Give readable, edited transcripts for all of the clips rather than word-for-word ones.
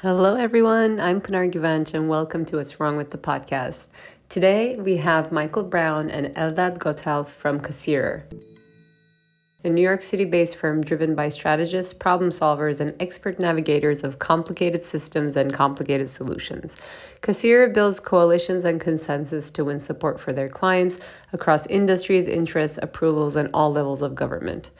Hello, everyone. I'm Pinar Givanch, and welcome to What's Wrong with the Podcast. Today, we have Michael Braun and Eldad Gothelf from Kasirer, a New York City-based firm driven by strategists, problem solvers, and expert navigators of complicated systems and complicated solutions. Kasirer builds coalitions and consensus to win support for their clients across industries, interests, approvals, and all levels of government.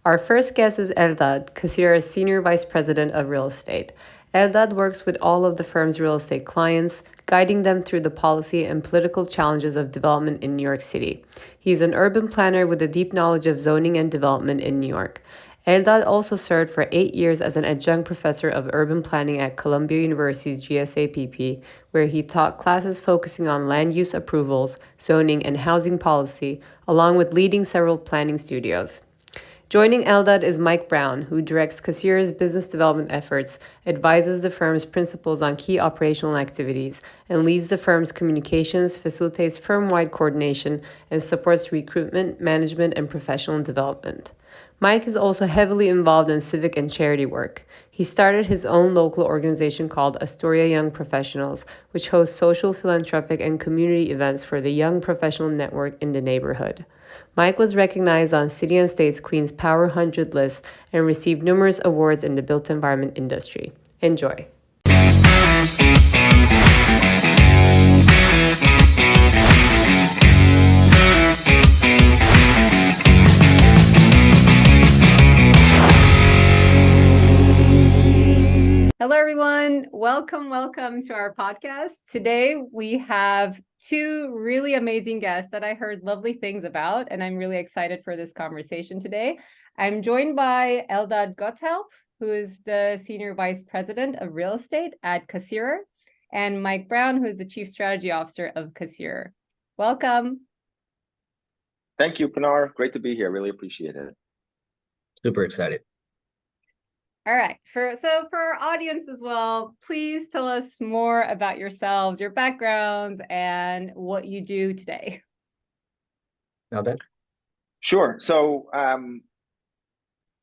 Our first guest is Eldad, Kasirer's Senior Vice President of Real Estate. Eldad works with all of the firm's real estate clients, guiding them through the policy and political challenges of development in New York City. He's an urban planner with a deep knowledge of zoning and development in New York. Eldad also served for 8 years as an adjunct professor of urban planning at Columbia University's GSAPP, where he taught classes focusing on land use approvals, zoning, and housing policy, along with leading several planning studios. Joining Eldad is Mike Braun, who directs Kasirer's business development efforts, advises the firm's principals on key operational activities, and leads the firm's communications, facilitates firm-wide coordination, and supports recruitment, management, and professional development. Mike is also heavily involved in civic and charity work. He started his own local organization called Astoria Young Professionals, which hosts social, philanthropic, and community events for the young professional network in the neighborhood. Mike was recognized on City and State's Queen's Power 100 list and received numerous awards in the built environment industry. Enjoy. Hello, everyone. Welcome to our podcast. Today, we have two really amazing guests that I heard lovely things about, and I'm really excited for this conversation today. I'm joined by Eldad Gothelf, who is the Senior Vice President of Real Estate at Kasirer, and Mike Braun, who is the Chief Strategy Officer of Kasirer. Welcome. Thank you, Pinar. Great to be here. Really appreciate it. Super excited. All right. For our audience as well, please tell us more about yourselves, your backgrounds, and what you do today. Eldad? Sure. So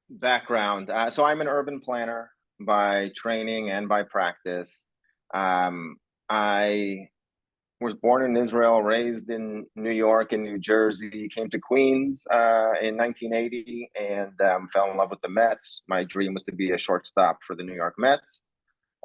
background. So I'm an urban planner by training and by practice. I was born in Israel, raised in New York and New Jersey, came to Queens in 1980 and fell in love with the Mets. My dream was to be a shortstop for the New York Mets.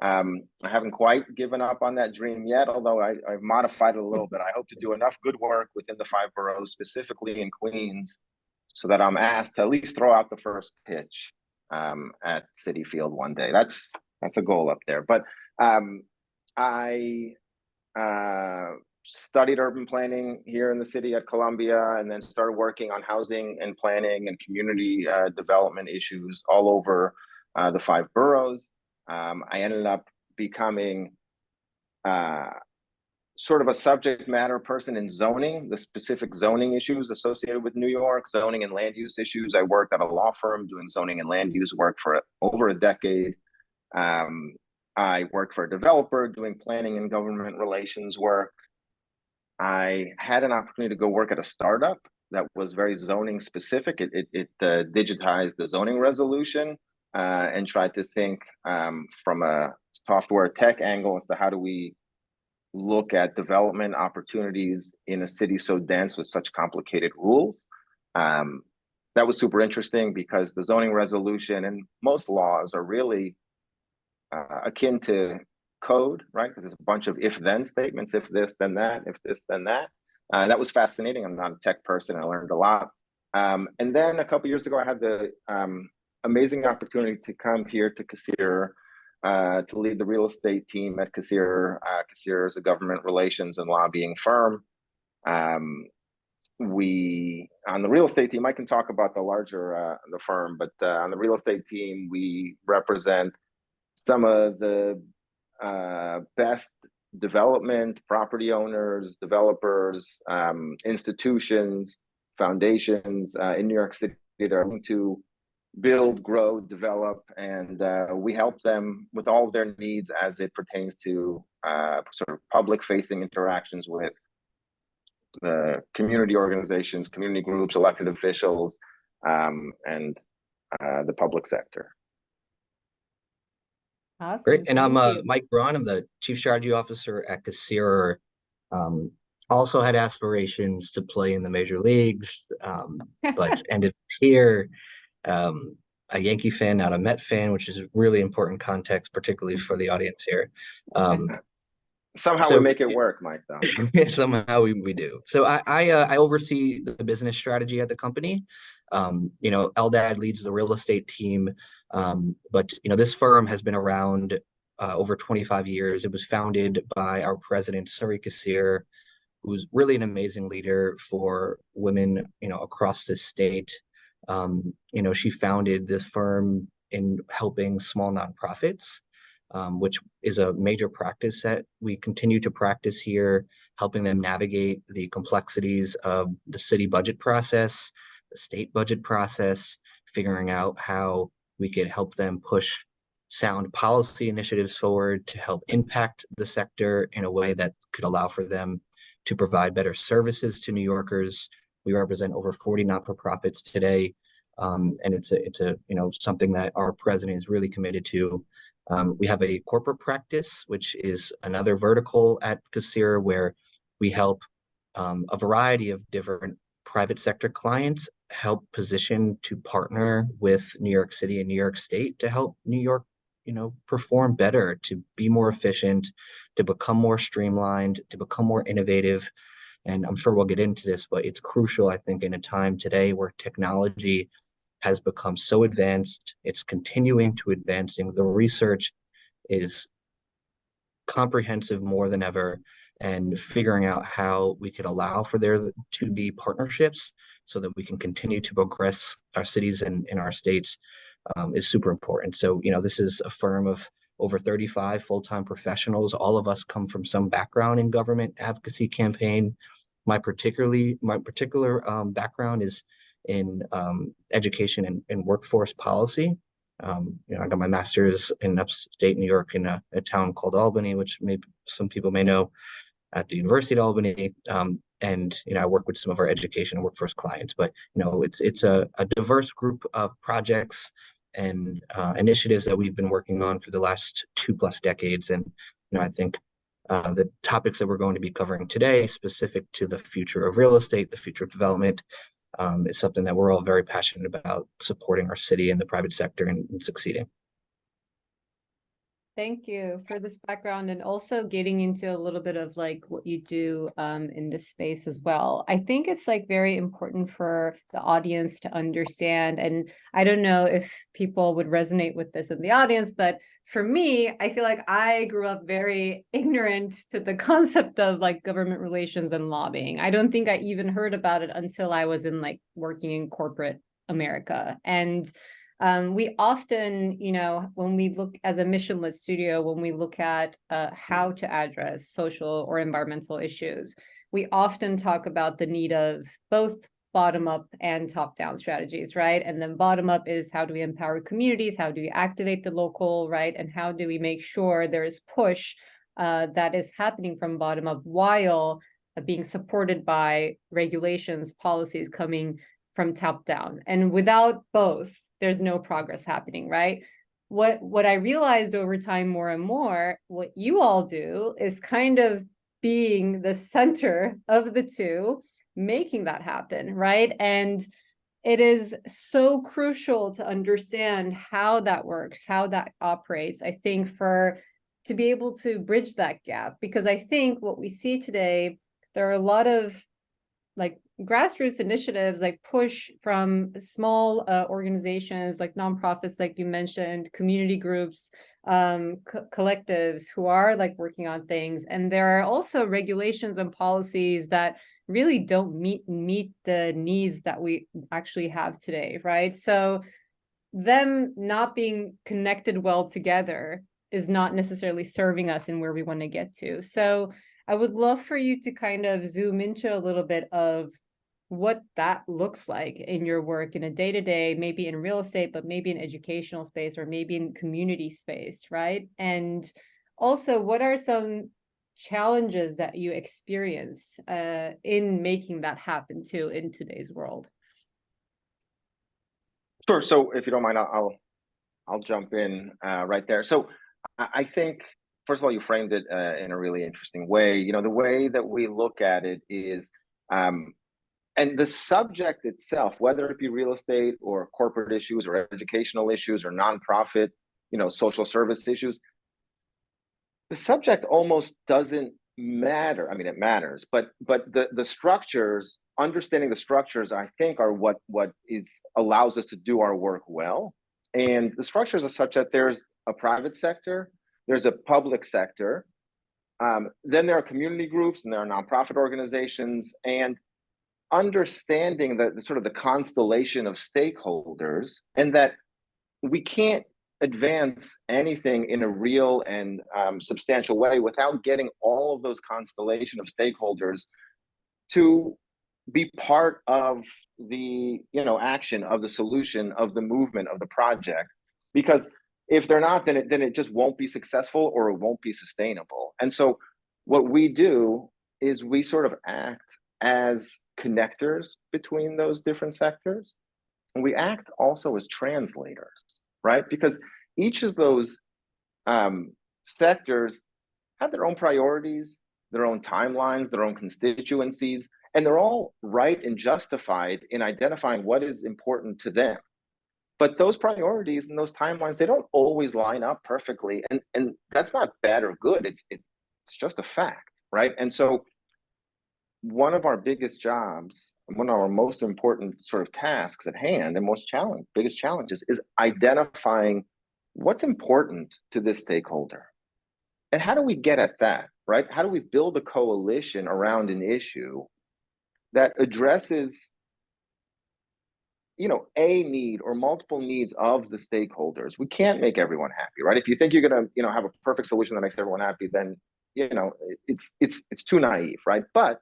I haven't quite given up on that dream yet, although I've modified it a little bit. I hope to do enough good work within the 5 boroughs, specifically in Queens, so that I'm asked to at least throw out the first pitch at Citi Field one day. That's a goal up there. But I studied urban planning here in the city at Columbia, and then started working on housing and planning and community development issues all over the 5 boroughs. I ended up becoming sort of a subject matter person in zoning, the specific zoning issues associated with New York, zoning and land use issues. I worked at a law firm doing zoning and land use work for over a decade. I worked for a developer doing planning and government relations work. I had an opportunity to go work at a startup that was very zoning specific. It digitized the zoning resolution and tried to think from a software tech angle as to how do we look at development opportunities in a city so dense with such complicated rules. That was super interesting because the zoning resolution and most laws are really akin to code, right? Because there's a bunch of if-then statements, if this, then that, if this, then that. That was fascinating. I'm not a tech person. I learned a lot. And then a couple of years ago, I had the amazing opportunity to come here to Kasirer to lead the real estate team at Kasirer. Kasirer is a government relations and lobbying firm. We, on the real estate team, I can talk about the larger the firm, but on the real estate team, we represent some of the best development, property owners, developers, institutions, foundations in New York City that are going to build, grow, develop, and we help them with all of their needs as it pertains to sort of public-facing interactions with the community organizations, community groups, elected officials, and the public sector. Great. Awesome. And I'm Thank you. Mike Braun. I'm the Chief Strategy Officer at Kasirer. Also had aspirations to play in the major leagues, but ended here. Um, a Yankee fan, not a Met fan, which is really important context, particularly for the audience here. Somehow we So make it work, Mike, though. somehow we do. So I oversee the business strategy at the company. Eldad leads the real estate team, but this firm has been around over 25 years. It was founded by our president, Suri Kasirer, who's really an amazing leader for women, across the state. She founded this firm in helping small nonprofits, which is a major practice that we continue to practice here, helping them navigate the complexities of the city budget process, the state budget process, figuring out how we could help them push sound policy initiatives forward to help impact the sector in a way that could allow for them to provide better services to New Yorkers. We represent over 40 not-for-profits today, and it's something that our president is really committed to. We have a corporate practice, which is another vertical at Kasirer, where we help a variety of different private sector clients help position to partner with New York City and New York State to help New York perform better, to be more efficient, to become more streamlined, to become more innovative. And I'm sure we'll get into this, but it's crucial, I think, in a time today where technology has become so advanced, it's continuing to advancing. The research is comprehensive more than ever, and figuring out how we could allow for there to be partnerships so that we can continue to progress our cities and our states is super important. So, this is a firm of over 35 full-time professionals. All of us come from some background in government advocacy campaign. My particular background is in education and workforce policy. I got my master's in upstate New York in a town called Albany, which some people may know, at the University of Albany. And I work with some of our education and workforce clients. But it's a diverse group of projects and initiatives that we've been working on for the last 2+ decades. And I think the topics that we're going to be covering today, specific to the future of real estate, the future of development, is something that we're all very passionate about, supporting our city and the private sector and succeeding. Thank you for this background, and also getting into a little bit of like what you do in this space as well. I think it's like very important for the audience to understand, and I don't know if people would resonate with this in the audience, but for me, I feel like I grew up very ignorant to the concept of like government relations and lobbying. I don't think I even heard about it until I was in like working in corporate America. And we often, when we look as a mission-led studio, when we look at how to address social or environmental issues, we often talk about the need of both bottom-up and top-down strategies, right? And then bottom-up is, how do we empower communities? How do we activate the local, right? And how do we make sure there is push that is happening from bottom-up while being supported by regulations, policies coming from top-down? And without both, there's no progress happening, right? What I realized over time more and more, what you all do is kind of being the center of the two, making that happen, right? And it is so crucial to understand how that works, how that operates, I think, to be able to bridge that gap. Because I think what we see today, there are a lot of like grassroots initiatives, like push from small organizations, like nonprofits, like you mentioned, community groups, collectives who are like working on things. And there are also regulations and policies that really don't meet the needs that we actually have today, right? So them not being connected well together is not necessarily serving us in where we want to get to. So I would love for you to kind of zoom into a little bit of what that looks like in your work in a day-to-day, maybe in real estate, but maybe in educational space, or maybe in community space, right? And also, what are some challenges that you experience in making that happen too in today's world? Sure. So if you don't mind, I'll jump in right there. So I think, first of all, you framed it in a really interesting way. The way that we look at it is, and the subject itself, whether it be real estate or corporate issues or educational issues or nonprofit, social service issues, the subject almost doesn't matter. I mean, it matters, but the structures, understanding the structures, I think, are what allows us to do our work well. And the structures are such that there's a private sector, there's a public sector, then there are community groups, and there are nonprofit organizations, and understanding the sort of the constellation of stakeholders, and that we can't advance anything in a real and substantial way without getting all of those constellation of stakeholders to be part of the action, of the solution, of the movement, of the project. Because if they're not, then it just won't be successful, or it won't be sustainable. And so what we do is we sort of act as connectors between those different sectors, and we act also as translators, right? Because each of those sectors have their own priorities, their own timelines, their own constituencies, and they're all right and justified in identifying what is important to them. But those priorities and those timelines, they don't always line up perfectly, and that's not bad or good. It's just a fact, right? And so one of our biggest jobs, one of our most important sort of tasks at hand, and biggest challenges, is identifying what's important to this stakeholder. And how do we get at that, right? How do we build a coalition around an issue that addresses, a need or multiple needs of the stakeholders? We can't make everyone happy, right? If you think you're going to, have a perfect solution that makes everyone happy, then, it's too naive, right? But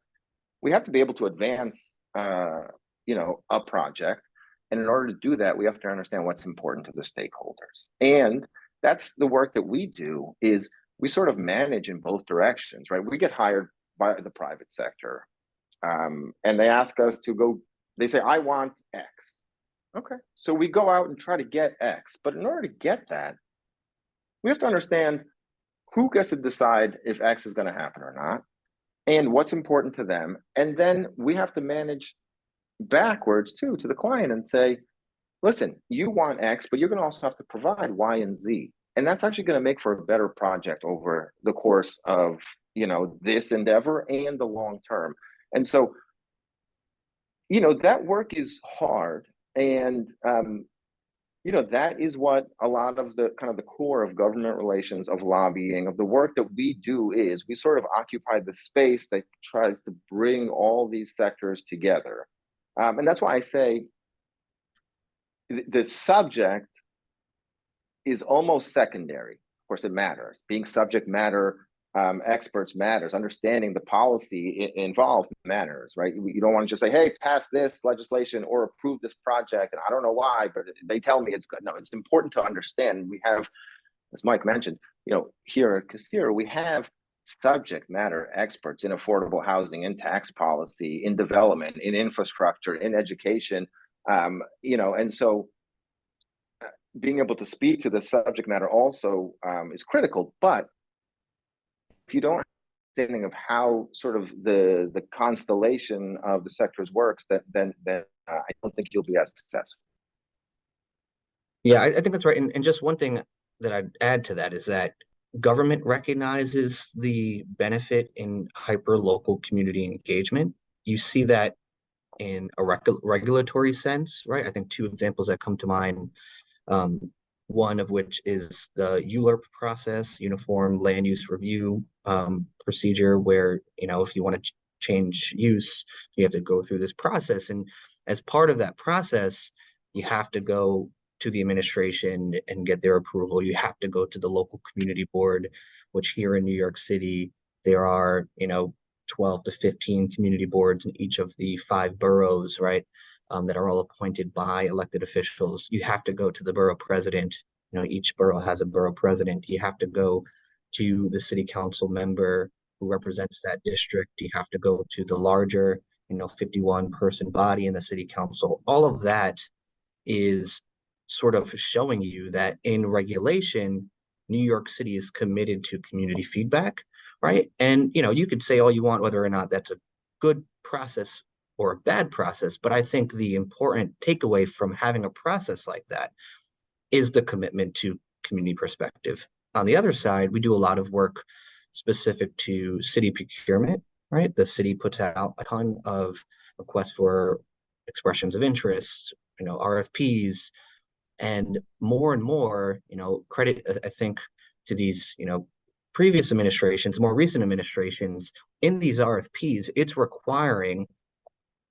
we have to be able to advance, a project. And in order to do that, we have to understand what's important to the stakeholders. And that's the work that we do, is we sort of manage in both directions, right? We get hired by the private sector, and they ask us to go, they say, I want X. Okay. So we go out and try to get X. But in order to get that, we have to understand who gets to decide if X is going to happen or not, and what's important to them. And then we have to manage backwards too to the client and say, listen, you want X, but you're going to also have to provide Y and Z. And that's actually going to make for a better project over the course of, this endeavor and the long term. And so, that work is hard. And, that is what a lot of the kind of the core of government relations, of lobbying, of the work that we do is. We sort of occupy the space that tries to bring all these sectors together. And that's why I say the subject is almost secondary. Of course, it matters. Being subject matter experts matters. Understanding the policy involved matters, right? You don't want to just say, hey, pass this legislation or approve this project, and I don't know why, but they tell me it's good. No, it's important to understand. We have, as Mike mentioned, here at Kasirer, we have subject matter experts in affordable housing, in tax policy, in development, in infrastructure, in education, and so being able to speak to the subject matter also is critical. But if you don't have understanding of how sort of the constellation of the sectors works, then I don't think you'll be as successful. Yeah, I think that's right. And just one thing that I'd add to that is that government recognizes the benefit in hyper-local community engagement. You see that in a regulatory sense, right? I think two examples that come to mind, one of which is the ULURP process, Uniform Land Use Review procedure, where, if you want to change use, you have to go through this process. And as part of that process, you have to go to the administration and get their approval. You have to go to the local community board, which here in New York City, there are, 12 to 15 community boards in each of the 5 boroughs, right? That are all appointed by elected officials. You have to go to the borough president. Each borough has a borough president. You have to go to the city council member who represents that district. You have to go to the larger, 51-person body in the city council. All of that is sort of showing you that in regulation, New York City is committed to community feedback, right? And you could say all you want whether or not that's a good process or a bad process, but I think the important takeaway from having a process like that is the commitment to community perspective. On the other side, we do a lot of work specific to city procurement, right? The city puts out a ton of requests for expressions of interest, RFPs, and more, credit, I think, to these, previous administrations, more recent administrations, in these RFPs, it's requiring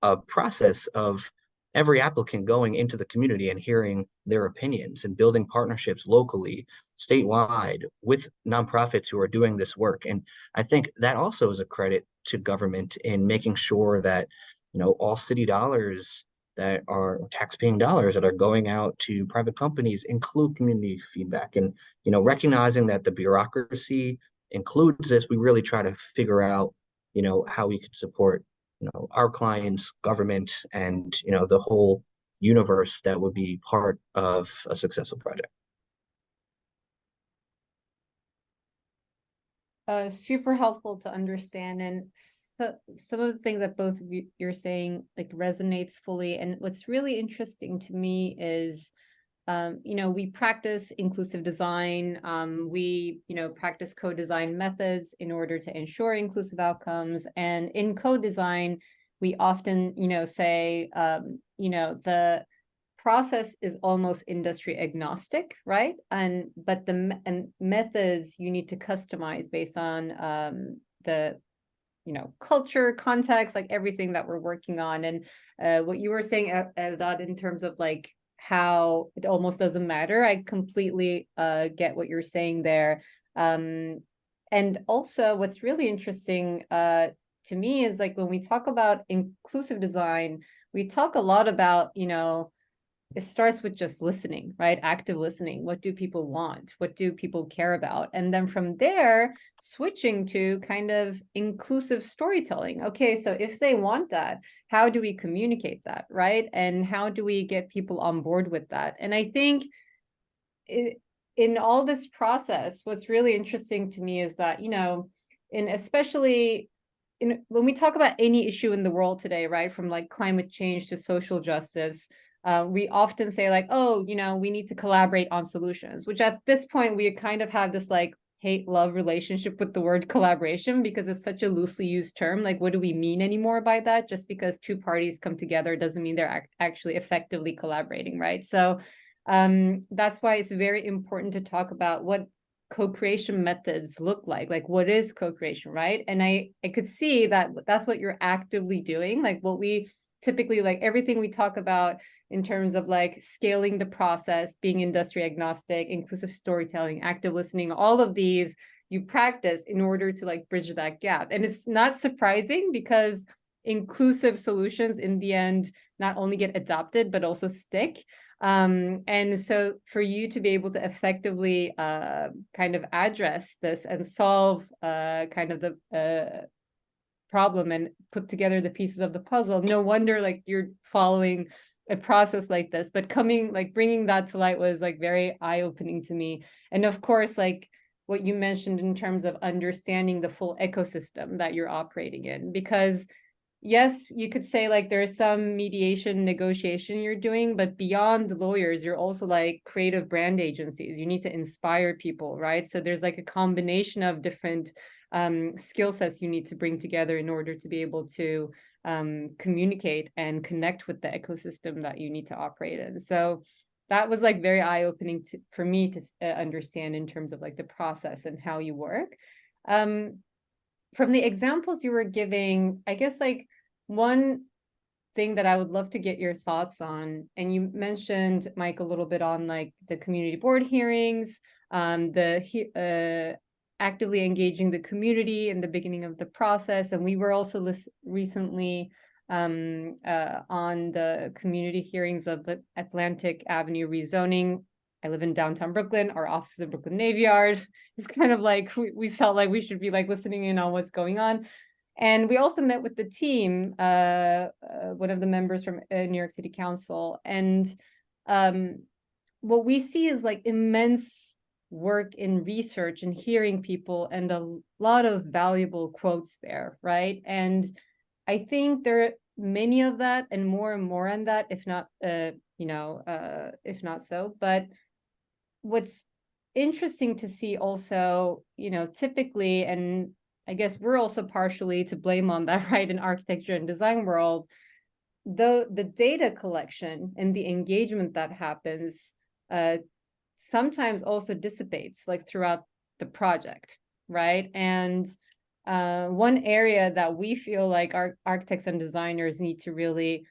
a process of every applicant going into the community and hearing their opinions and building partnerships locally, statewide, with nonprofits who are doing this work. And I think that also is a credit to government in making sure that, all city dollars that are tax-paying dollars that are going out to private companies include community feedback. And, recognizing that the bureaucracy includes this, we really try to figure out, how we could support our clients, government, and the whole universe that would be part of a successful project. Super helpful to understand, and so, some of the things that both of you're saying like resonates fully. And what's really interesting to me is, we practice inclusive design. We, practice co-design methods in order to ensure inclusive outcomes. And in co-design, we often, say, the process is almost industry agnostic, right? But the methods you need to customize based on the culture, context, like everything that we're working on. And what you were saying, Eldad, in terms of like how it almost doesn't matter, I completely get what you're saying there. And also what's really interesting to me is like when we talk about inclusive design, we talk a lot about, it starts with just listening, right? Active listening. What do people want? What do people care about? And then from there, switching to kind of inclusive storytelling. Okay, so if they want that, how do we communicate that, right? And how do we get people on board with that? And I think in all this process, what's really interesting to me is that, especially when we talk about any issue in the world today, right, from like climate change to social justice, we often say like, oh, we need to collaborate on solutions, which at this point we kind of have this like hate-love relationship with the word collaboration because it's such a loosely used term. Like, what do we mean anymore by that? Just because two parties come together doesn't mean they're actually effectively collaborating, right? So that's why it's very important to talk about what co-creation methods look like what is co-creation, right? And I could see that that's what you're actively doing, like what we typically, like everything we talk about in terms of like scaling the process, being industry agnostic, inclusive storytelling, active listening, all of these you practice in order to like bridge that gap. And it's not surprising because inclusive solutions in the end not only get adopted but also stick. And so for you to be able to effectively kind of address this and solve kind of the problem and put together the pieces of the puzzle, no wonder like you're following a process like this. But bringing that to light was like very eye-opening to me. And of course, like what you mentioned in terms of understanding the full ecosystem that you're operating in, because yes, you could say like there's some mediation negotiation you're doing, but beyond the lawyers, you're also like creative brand agencies. You need to inspire people, right? So there's like a combination of different skill sets you need to bring together in order to be able to communicate and connect with the ecosystem that you need to operate in. So that was like very eye-opening for me to understand in terms of like the process and how you work. From the examples you were giving, I guess like one thing that I would love to get your thoughts on, and you mentioned, Mike, a little bit on like the community board hearings, the actively engaging the community in the beginning of the process. And we were also recently on the community hearings of the Atlantic Avenue rezoning. I live in downtown Brooklyn. Our office is in Brooklyn Navy Yard. It's kind of like we felt like we should be like listening in on what's going on. And we also met with the team, one of the members from New York City Council. And what we see is like immense work in research and hearing people, and a lot of valuable quotes there, right? And I think there are many of that and more on that, if not, if not so. But what's interesting to see also, typically, and I guess we're also partially to blame on that, right, in architecture and design world, though the data collection and the engagement that happens sometimes also dissipates like throughout the project, right? And one area that we feel like our architects and designers need to really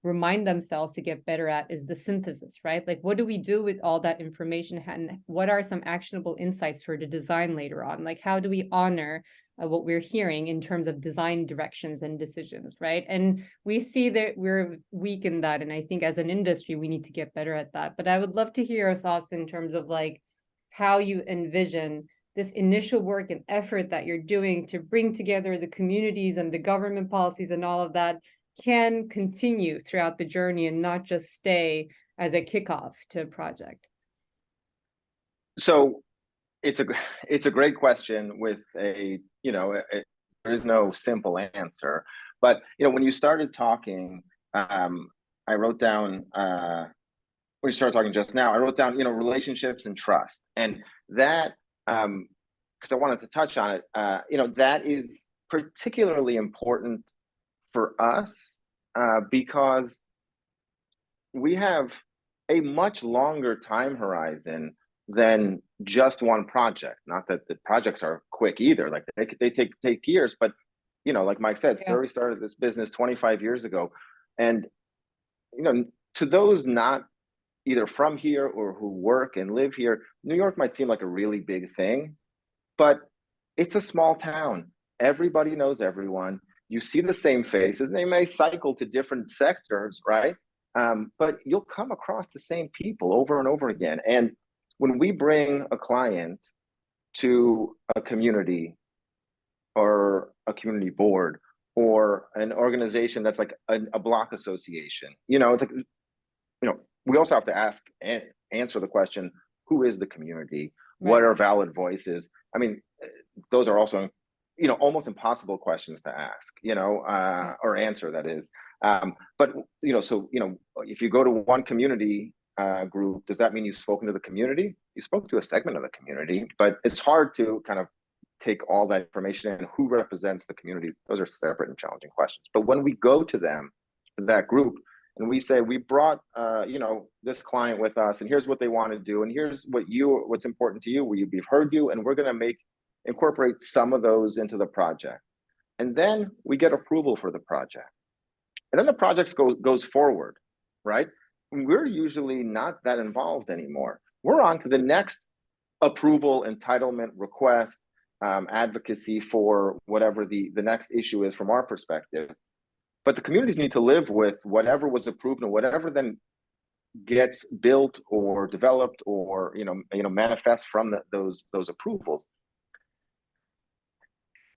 remind themselves to get better at is the synthesis, right? Like, what do we do with all that information, and what are some actionable insights for the design later on? Like, how do we honor what we're hearing in terms of design directions and decisions, right? And we see that we're weak in that, and I think as an industry we need to get better at that. But I would love to hear your thoughts in terms of like how you envision this initial work and effort that you're doing to bring together the communities and the government policies and all of that can continue throughout the journey and not just stay as a kickoff to a project. So it's a great question with there is no simple answer. But when you started talking, I wrote down when you started talking just now, I wrote down relationships and trust, and that because I wanted to touch on it. That is particularly important for us because we have a much longer time horizon than just one project. Not that the projects are quick either. Like they take years, but like Mike said, Surrey started this business 25 years ago, and to those not either from here or who work and live here, New York might seem like a really big thing, but it's a small town. Everybody knows everyone. You see the same faces, and they may cycle to different sectors, right? But you'll come across the same people over and over again. And when we bring a client to a community or a community board or an organization that's like a block association, it's like, we also have to ask and answer the question, who is the community? Right. What are valid voices? I mean, those are also almost impossible questions to ask, or answer, that is. But, so, if you go to one community group, does that mean you've spoken to the community? You spoke to a segment of the community, but it's hard to kind of take all that information and who represents the community. Those are separate and challenging questions. But when we go to them, that group, and we say, we brought, this client with us, and here's what they want to do, and here's what's important to you, we've heard you, and we're going to incorporate some of those into the project. And then we get approval for the project. And then the project goes forward, right? We're usually not that involved anymore. We're on to the next approval, entitlement, request, advocacy for whatever the next issue is from our perspective. But the communities need to live with whatever was approved and whatever then gets built or developed or manifests from those approvals.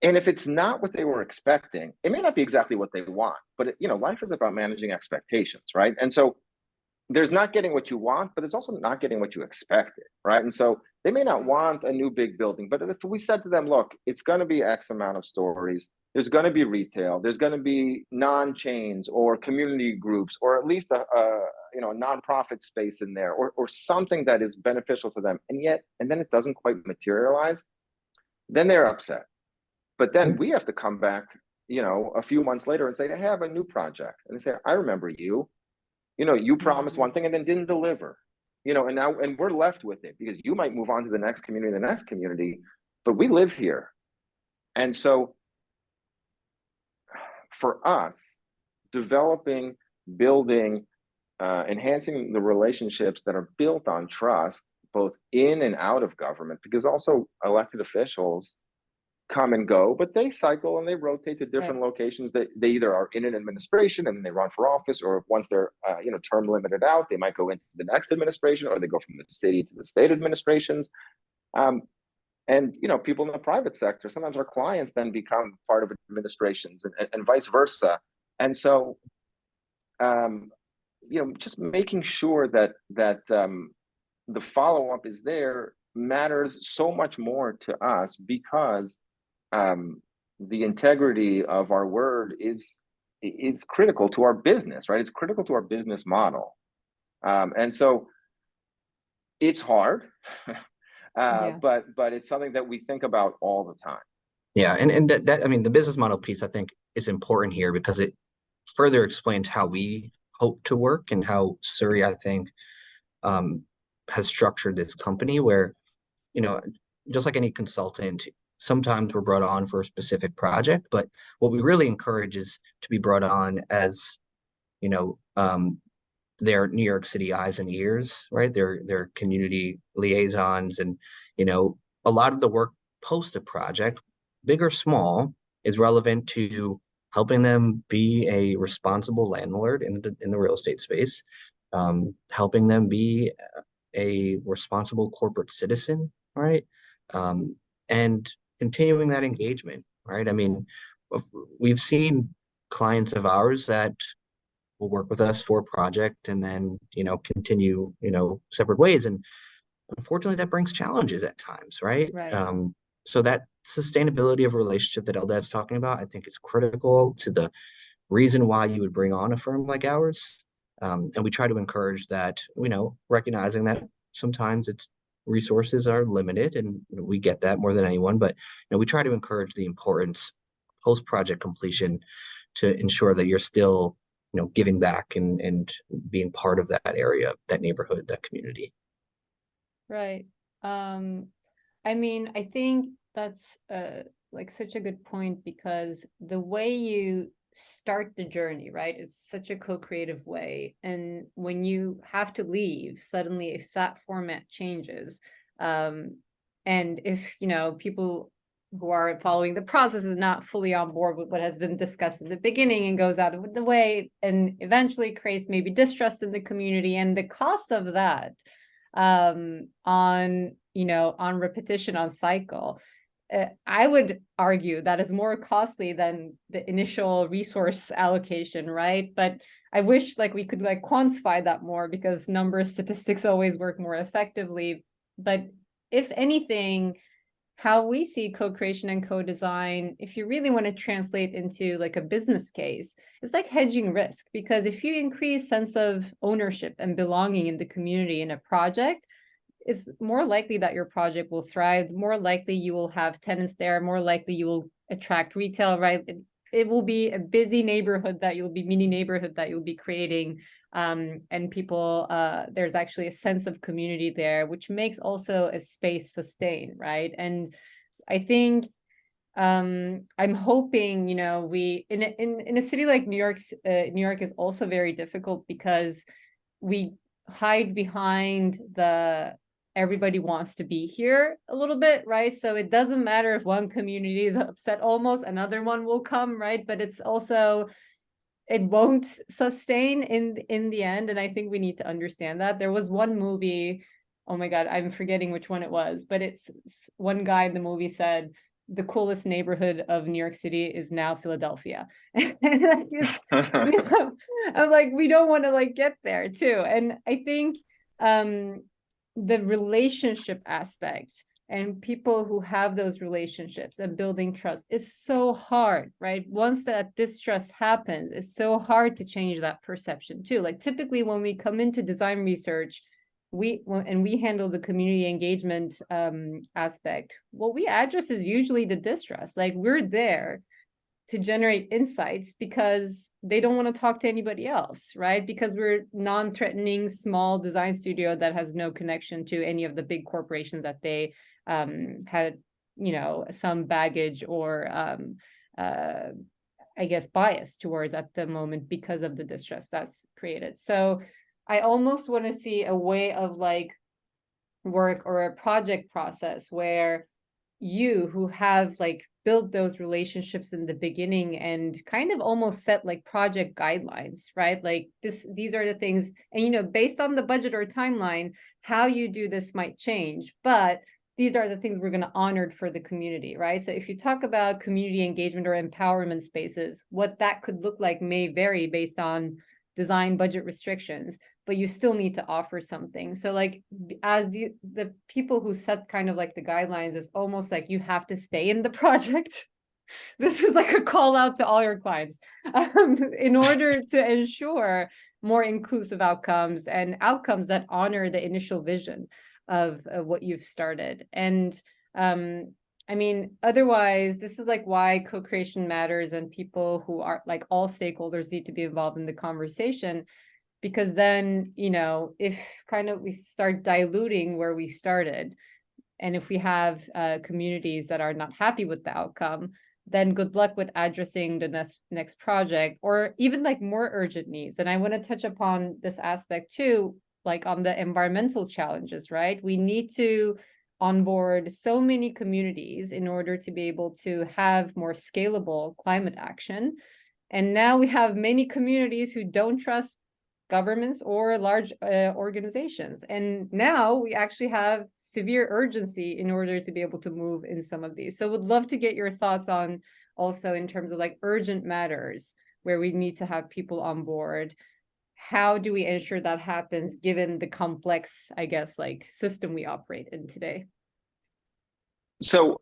And if it's not what they were expecting, it may not be exactly what they want, but life is about managing expectations, right? And so there's not getting what you want, but there's also not getting what you expected, right? And so they may not want a new big building, but if we said to them, look, it's going to be X amount of stories, there's going to be retail, there's going to be non-chains or community groups, or at least a nonprofit space in there, or something that is beneficial to them, and then it doesn't quite materialize, then they're upset. But then we have to come back, a few months later and say, I have a new project. And they say, I remember you. You promised one thing and then didn't deliver. And we're left with it because you might move on to the next community, but we live here. And so for us, developing, building, enhancing the relationships that are built on trust, both in and out of government, because also elected officials come and go, but they cycle and they rotate to different locations. They either are in an administration and they run for office, or once they're term limited out, they might go into the next administration, or they go from the city to the state administrations. And people in the private sector, sometimes our clients then become part of administrations and vice versa. And so just making sure that the follow-up is there matters so much more to us because the integrity of our word is critical to our business, right? It's critical to our business model. And so it's hard, Yeah. but it's something that we think about all the time. Yeah, and that I mean, the business model piece I think is important here because it further explains how we hope to work and how Surrey, I think, has structured this company where, you know, just like any consultant, sometimes we're brought on for a specific project, but what we really encourage is to be brought on as, you know, their New York City eyes and ears, right? Their community liaisons, and you know, a lot of the work post a project, big or small, is relevant to helping them be a responsible landlord in the real estate space, helping them be a responsible corporate citizen, right? And continuing that engagement, right? I mean, we've seen clients of ours that will work with us for a project and then, you know, continue, you know, separate ways. And unfortunately, that brings challenges at times, right? Right. So that sustainability of a relationship that Eldad's talking about, I think is critical to the reason why you would bring on a firm like ours. And we try to encourage that, you know, recognizing that sometimes it's resources are limited and we get that more than anyone, but you know, we try to encourage the importance post-project completion to ensure that you're still, you know, giving back and being part of that area, that neighborhood, that community. Right. I mean, I think that's like such a good point because the way you start the journey, right, is such a co-creative way. And when you have to leave, suddenly if that format changes, and if, you know, people who are following the process is not fully on board with what has been discussed in the beginning and goes out of the way and eventually creates maybe distrust in the community, and the cost of that on, you know, on repetition, on cycle, I would argue that is more costly than the initial resource allocation, right? But I wish like we could like quantify that more because numbers, statistics always work more effectively. But if anything, how we see co-creation and co-design, if you really want to translate into like a business case, it's like hedging risk, because if you increase sense of ownership and belonging in the community in a project, it's more likely that your project will thrive, more likely you will have tenants there, more likely you will attract retail, right? It will be a busy neighborhood that you'll be mini neighborhood that you'll be creating. And people, there's actually a sense of community there, which makes also a space sustain, right? And I think I'm hoping, you know, we in a city like New York, New York is also very difficult because we hide behind the everybody wants to be here a little bit, right? So it doesn't matter if one community is upset, almost another one will come, right? But it's also, it won't sustain in the end. And I think we need to understand that. There was one movie, oh my God, I'm forgetting which one it was, but it's one guy in the movie said, the coolest neighborhood of New York City is now Philadelphia. And I just, you know, I'm like, we don't want to like get there too. And I think the relationship aspect and people who have those relationships and building trust is so hard, right? Once that distrust happens, it's so hard to change that perception too. Like typically when we come into design research, we handle the community engagement aspect, what we address is usually the distrust. Like we're there to generate insights because they don't want to talk to anybody else, right? Because we're non-threatening small design studio that has no connection to any of the big corporations that they had, you know, some baggage or I guess bias towards at the moment because of the distrust that's created. So I almost want to see a way of like work or a project process where you who have like built those relationships in the beginning and kind of almost set like project guidelines, right? Like these are the things, and you know, based on the budget or timeline, how you do this might change, but these are the things we're going to honor for the community, right? So if you talk about community engagement or empowerment spaces, what that could look like may vary based on design budget restrictions, but you still need to offer something. So like as the people who set kind of like the guidelines, it's almost like you have to stay in the project. This is like a call out to all your clients in order to ensure more inclusive outcomes and outcomes that honor the initial vision of what you've started. And I mean, otherwise, this is like why co-creation matters, and people who are like all stakeholders need to be involved in the conversation, because then, you know, if kind of we start diluting where we started, and if we have communities that are not happy with the outcome, then good luck with addressing the next project, or even like more urgent needs. And I want to touch upon this aspect too, like on the environmental challenges, right? We need to onboard so many communities in order to be able to have more scalable climate action. And now we have many communities who don't trust governments or large organizations. And now we actually have severe urgency in order to be able to move in some of these. So would love to get your thoughts on also in terms of like urgent matters where we need to have people on board. How do we ensure that happens given the complex, I guess, like system we operate in today? So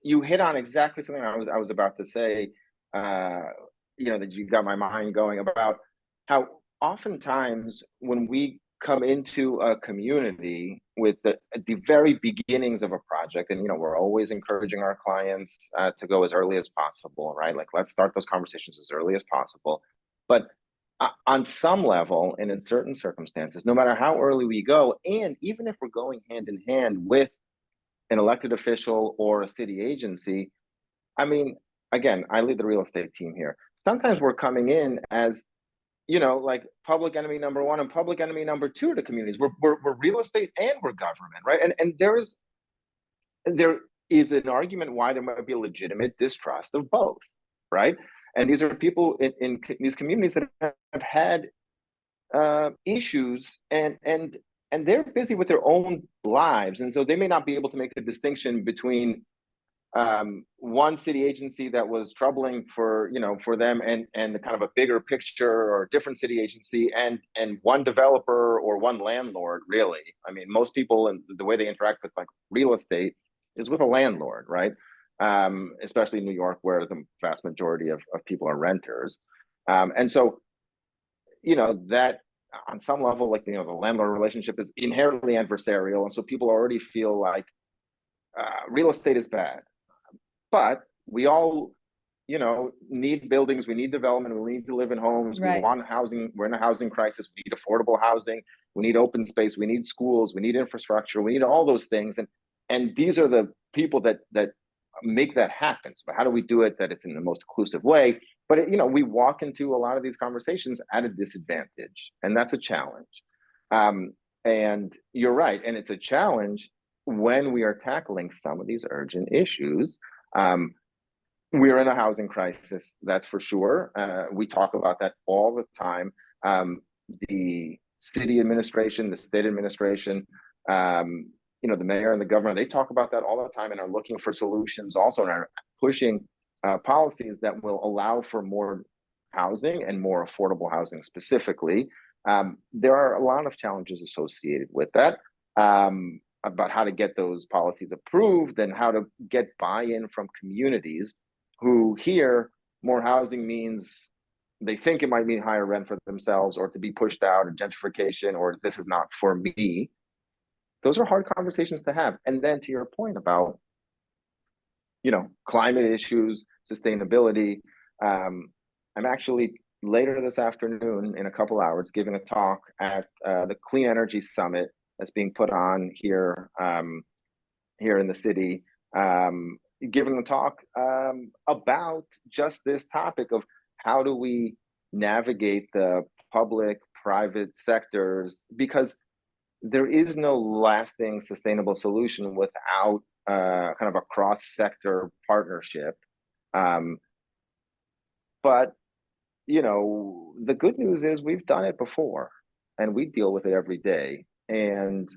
you hit on exactly something I was about to say, you know, that you got my mind going about how oftentimes when we come into a community with the very beginnings of a project, and, you know, we're always encouraging our clients to go as early as possible, right? Like, let's start those conversations as early as possible. But on some level and in certain circumstances, no matter how early we go, and even if we're going hand in hand with an elected official or a city agency, I mean, again, I lead the real estate team here. Sometimes we're coming in as, you know, like public enemy number one and public enemy number two to communities. We're real estate and we're government, right? And there is an argument why there might be a legitimate distrust of both, right? And these are people in these communities that have had issues, and they're busy with their own lives, and so they may not be able to make a distinction between one city agency that was troubling for, you know, for them, and kind of a bigger picture or a different city agency, and one developer or one landlord. Really, I mean, most people and the way they interact with like real estate is with a landlord, right? Especially in New York, where the vast majority of people are renters, and so, you know, that on some level, like, you know, the landlord relationship is inherently adversarial, and so people already feel like real estate is bad. But we all, you know, need buildings, we need development, we need to live in homes, Right. we want housing, we're in a housing crisis, we need affordable housing, we need open space, we need schools, we need infrastructure, we need all those things. And these are the people that make that happen. So how do we do it that it's in the most inclusive way? But it, you know, we walk into a lot of these conversations at a disadvantage, and that's a challenge. And you're right, and it's a challenge when we are tackling some of these urgent issues. We're in a housing crisis, that's for sure. We talk about that all the time. The city administration, the state administration, you know, the mayor and the governor, they talk about that all the time and are looking for solutions also, and are pushing policies that will allow for more housing and more affordable housing specifically. There are a lot of challenges associated with that. About how to get those policies approved and how to get buy-in from communities who hear more housing means they think it might mean higher rent for themselves, or to be pushed out, or gentrification, or this is not for me. Those are hard conversations to have. And then to your point about, you know, climate issues, sustainability, I'm actually later this afternoon, in a couple hours, giving a talk at the Clean Energy Summit that's being put on here here in the city, giving a talk about just this topic of how do we navigate the public-private sectors, because there is no lasting sustainable solution without kind of a cross-sector partnership. But, you know, the good news is we've done it before and we deal with it every day. And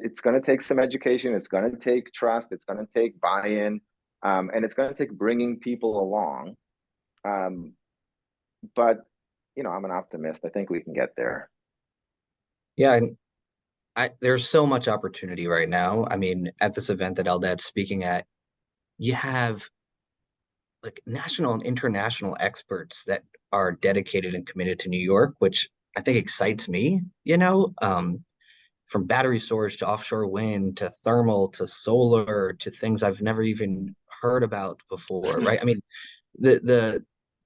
it's going to take some education, it's going to take trust, it's going to take buy-in, and it's going to take bringing people along. but I'm an optimist. I think we can get there. Yeah, and there's so much opportunity right now. I mean, at this event that Eldad's speaking at, you have like national and international experts that are dedicated and committed to New York, which I think excites me, from battery storage to offshore wind to thermal to solar to things I've never even heard about before, right? I mean,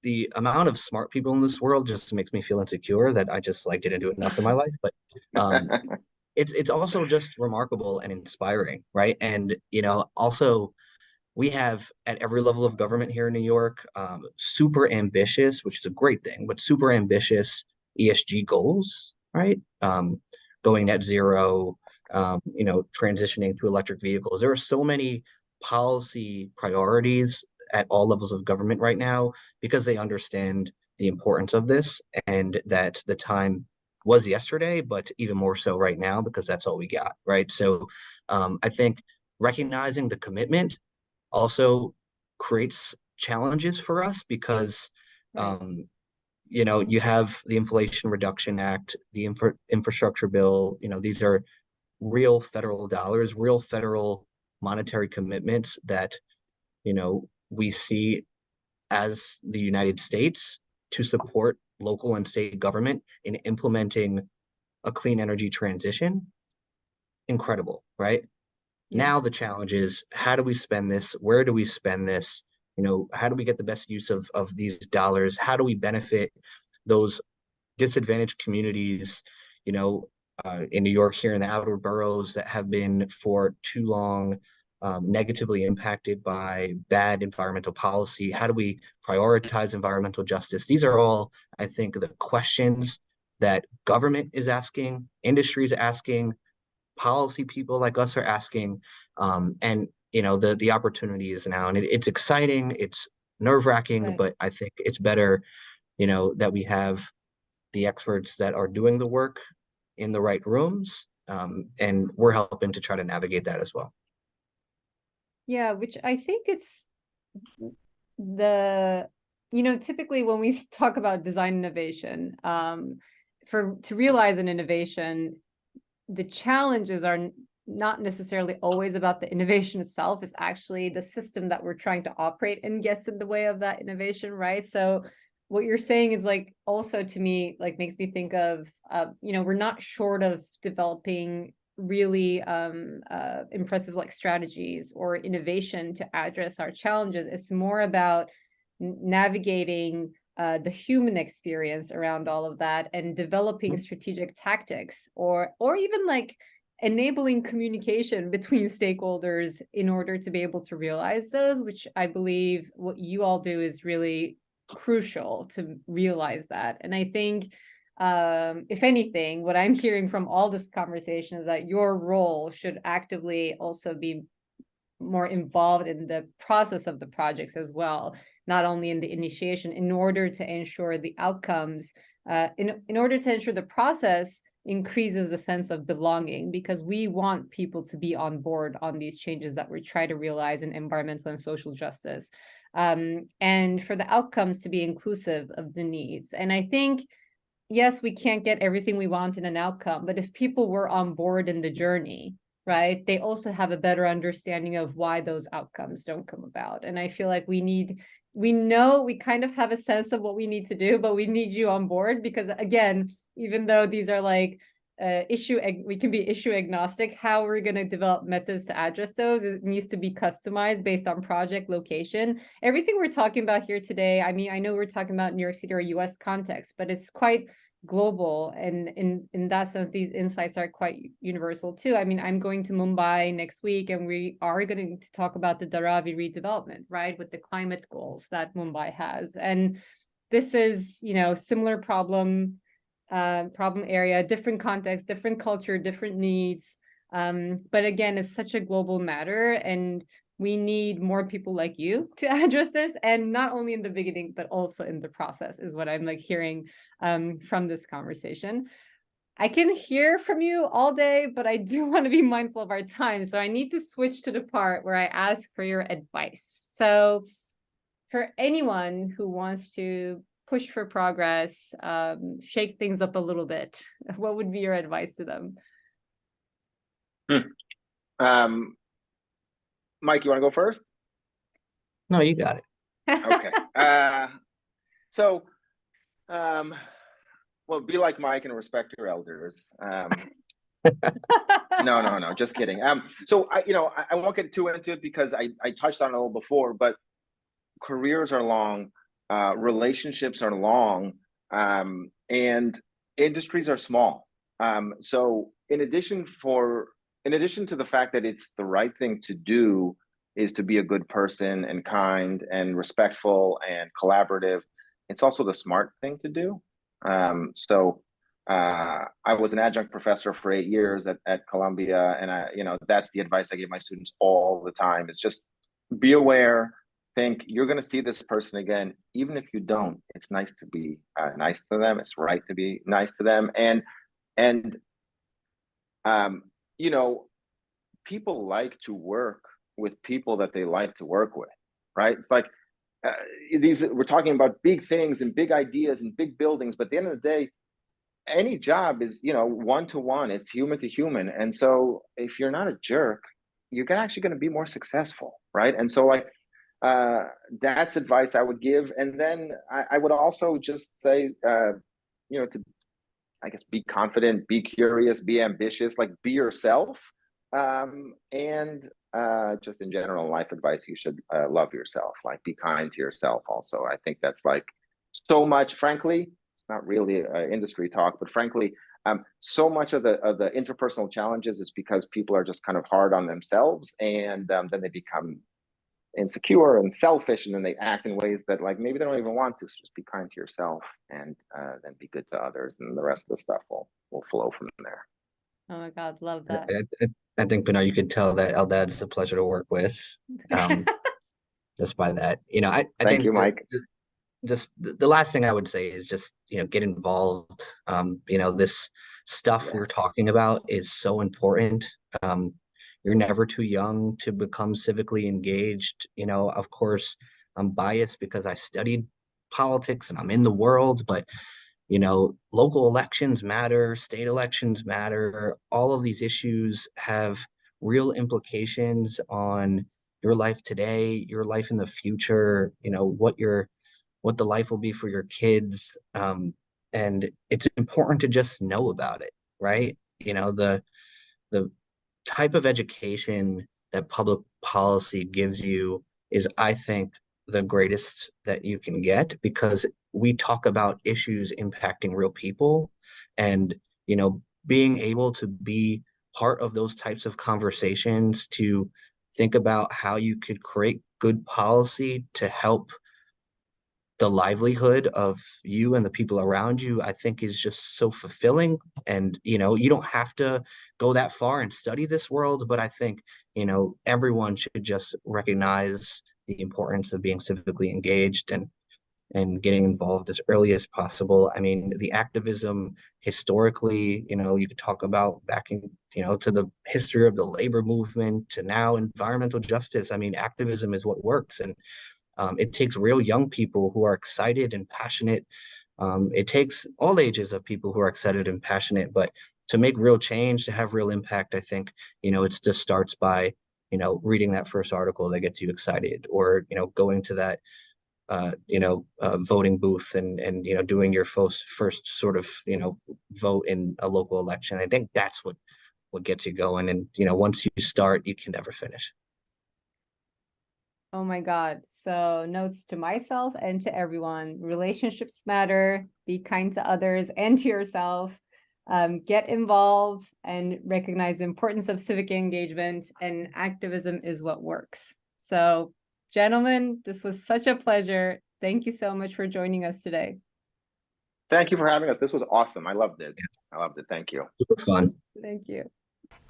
the amount of smart people in this world just makes me feel insecure that I just like didn't do enough in my life. But um, it's also just remarkable and inspiring, right? And also we have at every level of government here in New York, super ambitious, which is a great thing, but super ambitious ESG goals, right? Going net zero, transitioning to electric vehicles. There are so many policy priorities at all levels of government right now because they understand the importance of this and that the time was yesterday, but even more so right now because that's all we got, right? So I think recognizing the commitment also creates challenges for us because Right. you have the Inflation Reduction Act, the infrastructure bill, these are real federal dollars, real federal monetary commitments that we see as the United States to support local and state government in implementing a clean energy transition. Incredible, right? Yeah. Now the challenge is how do we spend this? Where do we spend this? How do we get the best use of these dollars? How do we benefit those disadvantaged communities, in New York here in the outer boroughs that have been for too long negatively impacted by bad environmental policy? How do we prioritize environmental justice? These are all, I think, the questions that government is asking, industry is asking, policy people like us are asking, and the opportunity is now, and it's exciting, it's nerve-wracking, Right. but I think it's better that we have the experts that are doing the work in the right rooms, and we're helping to try to navigate that as well. Yeah, which I think it's the, typically when we talk about design innovation, to realize an innovation, the challenges are not necessarily always about the innovation itself. It's actually the system that we're trying to operate in gets in the way of that innovation, right? So what you're saying is like also to me like makes me think of we're not short of developing really impressive like strategies or innovation to address our challenges. It's more about navigating the human experience around all of that and developing strategic tactics or even like enabling communication between stakeholders in order to be able to realize those, which I believe what you all do is really crucial to realize that. And I think if anything, what I'm hearing from all this conversation is that your role should actively also be more involved in the process of the projects as well, not only in the initiation, in order to ensure the outcomes, in order to ensure the process increases the sense of belonging, because we want people to be on board on these changes that we try to realize in environmental and social justice, and for the outcomes to be inclusive of the needs. And I think, yes, we can't get everything we want in an outcome, but if people were on board in the journey, right, they also have a better understanding of why those outcomes don't come about. And I feel like we know we kind of have a sense of what we need to do, but we need you on board because, again, even though these are like we can be issue agnostic, how we're going to develop methods to address those, it needs to be customized based on project location. Everything we're talking about here today, I mean, I know we're talking about New York City or US context, but it's quite global, and in that sense these insights are quite universal too. I mean, I'm going to Mumbai next week and we are going to talk about the Dharavi redevelopment, right, with the climate goals that Mumbai has. And this is similar problem area, different context, different culture, different needs, but again, it's such a global matter and we need more people like you to address this, and not only in the beginning, but also in the process, is what I'm like hearing from this conversation. I can hear from you all day, but I do want to be mindful of our time. So I need to switch to the part where I ask for your advice. So for anyone who wants to push for progress, shake things up a little bit, what would be your advice to them? Mike, you want to go first? No, you got it. Okay. Well, be like Mike and respect your elders. No, just kidding. So I won't get too into it because I touched on it a little before, but careers are long, relationships are long, and industries are small. So in addition to the fact that it's the right thing to do is to be a good person and kind and respectful and collaborative, it's also the smart thing to do. I was an adjunct professor for 8 years at Columbia, and that's the advice I give my students all the time. Is just be aware, think you're going to see this person again. Even if you don't, it's nice to be nice to them. It's right to be nice to them. And people like to work with people that they like to work with, right? It's like we're talking about big things and big ideas and big buildings, but at the end of the day, any job is, one-to-one, it's human to human. And so if you're not a jerk, you're actually going to be more successful, right? And so that's advice I would give. And then I would also just say, to, I guess, be confident, be curious, be ambitious, be yourself. And just in general life advice, you should love yourself, be kind to yourself also. I think that's so much, frankly, it's not really industry talk, but frankly, so much of the interpersonal challenges is because people are just kind of hard on themselves, and then they become insecure and selfish, and then they act in ways that maybe they don't even want to. So just be kind to yourself, and then be good to others, and the rest of the stuff will flow from there. Oh my God, love that. I think, Pinar, you could tell that Eldad's a pleasure to work with, just by that. I Thank think you, Mike. Just the last thing I would say is just, get involved. This stuff we're talking about is so important. You're never too young to become civically engaged. Of course, I'm biased because I studied politics and I'm in the world, but local elections matter, state elections matter. All of these issues have real implications on your life today, your life in the future, what the life will be for your kids. And it's important to just know about it, right? The type of education that public policy gives you is, I think, the greatest that you can get, because we talk about issues impacting real people, and being able to be part of those types of conversations, to think about how you could create good policy to help the livelihood of you and the people around you, I think is just so fulfilling. And you don't have to go that far and study this world, but I think everyone should just recognize the importance of being civically engaged and getting involved as early as possible. I mean, the activism historically, you could talk about backing, to the history of the labor movement to now environmental justice. I mean, activism is what works. And it takes real young people who are excited and passionate. It takes all ages of people who are excited and passionate, but to make real change, to have real impact, I think, it just starts by, reading that first article that gets you excited, or, going to that, voting booth and doing your first sort of, vote in a local election. I think that's what gets you going. And, once you start, you can never finish. Oh my God. So notes to myself and to everyone: relationships matter, be kind to others and to yourself, get involved and recognize the importance of civic engagement, and activism is what works. So gentlemen, this was such a pleasure. Thank you so much for joining us today. Thank you for having us. This was awesome. I loved it. I loved it. Thank you. Super fun. Thank you.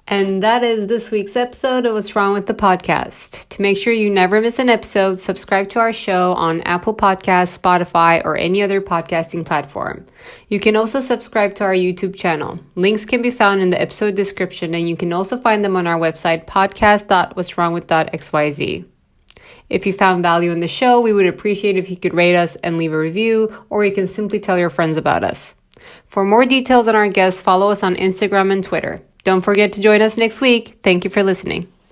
And that is this week's episode of What's Wrong with the Podcast. To make sure you never miss an episode, subscribe to our show on Apple Podcasts, Spotify, or any other podcasting platform. You can also subscribe to our YouTube channel. Links can be found in the episode description, and you can also find them on our website, podcast.what'swrongwith.xyz. If you found value in the show, we would appreciate if you could rate us and leave a review, or you can simply tell your friends about us. For more details on our guests, follow us on Instagram and Twitter. Don't forget to join us next week. Thank you for listening.